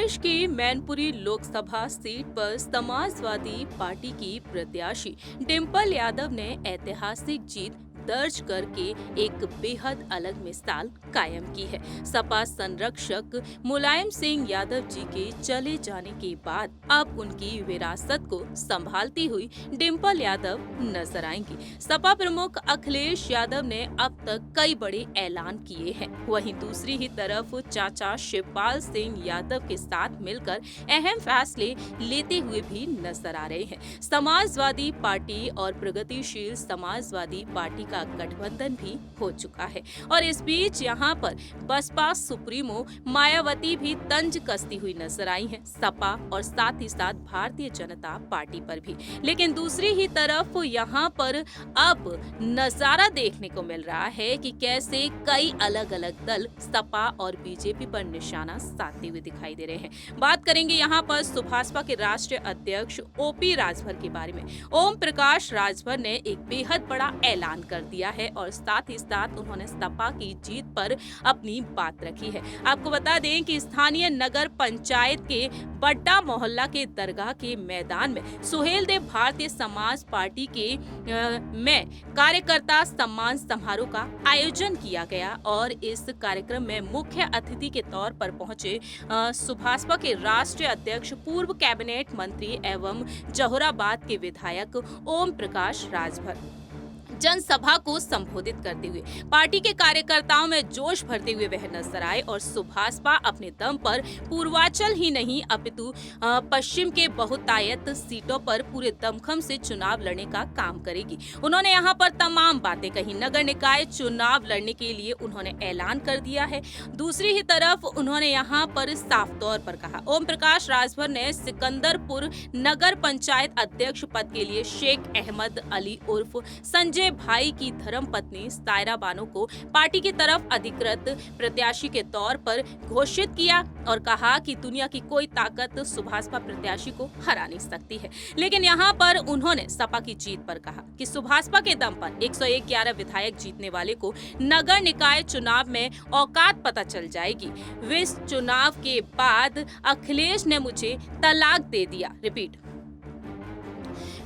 प्रदेश की मैनपुरी लोकसभा सीट पर समाजवादी पार्टी की प्रत्याशी डिंपल यादव ने ऐतिहासिक जीत दर्ज करके एक बेहद अलग मिसाल कायम की है। सपा संरक्षक मुलायम सिंह यादव जी के चले जाने के बाद अब उनकी विरासत को संभालती हुई डिंपल यादव नजर आएंगी। सपा प्रमुख अखिलेश यादव ने अब तक कई बड़े ऐलान किए हैं। वहीं दूसरी ही तरफ चाचा शिवपाल सिंह यादव के साथ मिलकर अहम फैसले लेते हुए भी नजर आ रहे हैं। समाजवादी पार्टी और प्रगतिशील समाजवादी पार्टी का गठबंधन भी हो चुका है और इस बीच यहाँ पर बसपा सुप्रीमो मायावती भी तंज कसती हुई नजर आई हैं, सपा और साथ ही साथ भारतीय जनता पार्टी पर भी। लेकिन दूसरी ही तरफ यहाँ पर अब नजारा देखने को मिल रहा है कि कैसे कई अलग अलग दल सपा और बीजेपी पर निशाना साधते हुए दिखाई दे रहे हैं। बात करेंगे यहाँ पर सुभाषपा के राष्ट्रीय अध्यक्ष ओपी राजभर के बारे में। ओम प्रकाश राजभर ने एक बेहद बड़ा ऐलान कर दिया है और साथ ही साथ उन्होंने सपा की जीत पर अपनी बात रखी है। आपको बता दें कि स्थानीय नगर पंचायत के बड्डा मोहल्ला के दरगाह के मैदान में सुहेल देव भारतीय समाज पार्टी के में कार्यकर्ता सम्मान समारोह का आयोजन किया गया और इस कार्यक्रम में मुख्य अतिथि के तौर पर पहुंचे सुभाषपा के राष्ट्रीय अध्यक्ष पूर्व कैबिनेट मंत्री एवं जहोराबाद के विधायक ओम प्रकाश राजभर जनसभा को संबोधित करते हुए पार्टी के कार्यकर्ताओं में जोश भरते हुए वह नजर आए और सुभाषपा अपने दम पर पूर्वांचल ही नहीं अपितु पश्चिम के बहुतायत सीटों पर पूरे दमखम से चुनाव लड़ने का काम करेगी। उन्होंने यहां पर तमाम बातें कही। नगर निकाय चुनाव लड़ने के लिए उन्होंने ऐलान कर दिया है। दूसरी ही तरफ उन्होंने यहां पर साफ तौर पर कहा। ओम प्रकाश राजभर ने सिकंदरपुर नगर पंचायत अध्यक्ष पद के लिए शेख अहमद अली उर्फ संजय भाई की धर्मपत्नी सायरा बानो को पार्टी की तरफ अधिकृत प्रत्याशी के तौर पर घोषित किया और कहा कि दुनिया की कोई ताकत सुभाषपा प्रत्याशी को हरा नहीं सकती है। लेकिन यहाँ पर उन्होंने सपा की जीत पर कहा कि सुभाषपा के दम पर 111 विधायक जीतने वाले को नगर निकाय चुनाव में औकात पता चल जाएगी। इस चुनाव के बाद अखिलेश ने मुझे तलाक दे दिया। रिपीट,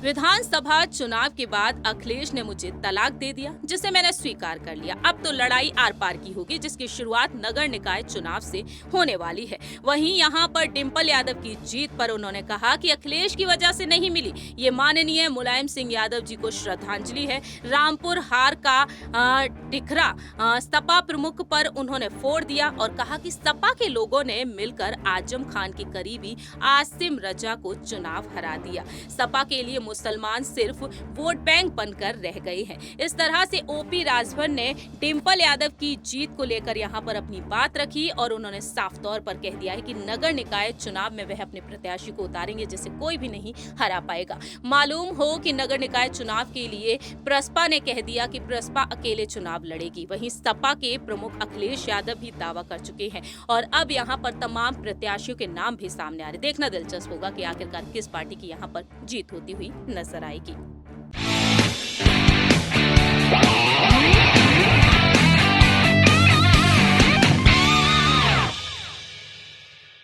विधानसभा चुनाव के बाद अखिलेश ने मुझे तलाक दे दिया, जिसे मैंने स्वीकार कर लिया। अब तो लड़ाई आर पार की होगी, जिसकी शुरुआत नगर निकाय चुनाव से होने वाली है। वहीं यहां पर डिंपल यादव की जीत पर उन्होंने कहा कि अखिलेश की वजह से नहीं मिली, ये माननीय मुलायम सिंह यादव जी को श्रद्धांजलि है। रामपुर हार का टिखरा सपा प्रमुख पर उन्होंने फोड़ दिया और कहा कि सपा के लोगों ने मिलकर आजम खान के करीबी आसिम रजा को चुनाव हरा दिया। सपा के लिए मुसलमान सिर्फ वोट बैंक बनकर रह गए हैं। इस तरह से ओपी राजभर ने डिंपल यादव की जीत को लेकर यहां पर अपनी बात रखी और उन्होंने साफ तौर पर कह दिया है कि नगर निकाय चुनाव में वह अपने प्रत्याशी को उतारेंगे, जिसे कोई भी नहीं हरा पाएगा। मालूम हो कि नगर निकाय चुनाव के लिए प्रसपा ने कह दिया कि प्रसपा अकेले चुनाव लड़ेगी। वहीं सपा के प्रमुख अखिलेश यादव भी दावा कर चुके हैं और अब यहां पर तमाम प्रत्याशियों के नाम भी सामने आ रहे। देखना दिलचस्प होगा कि आखिरकार किस पार्टी की यहां पर जीत होती हुई नजर आएगी।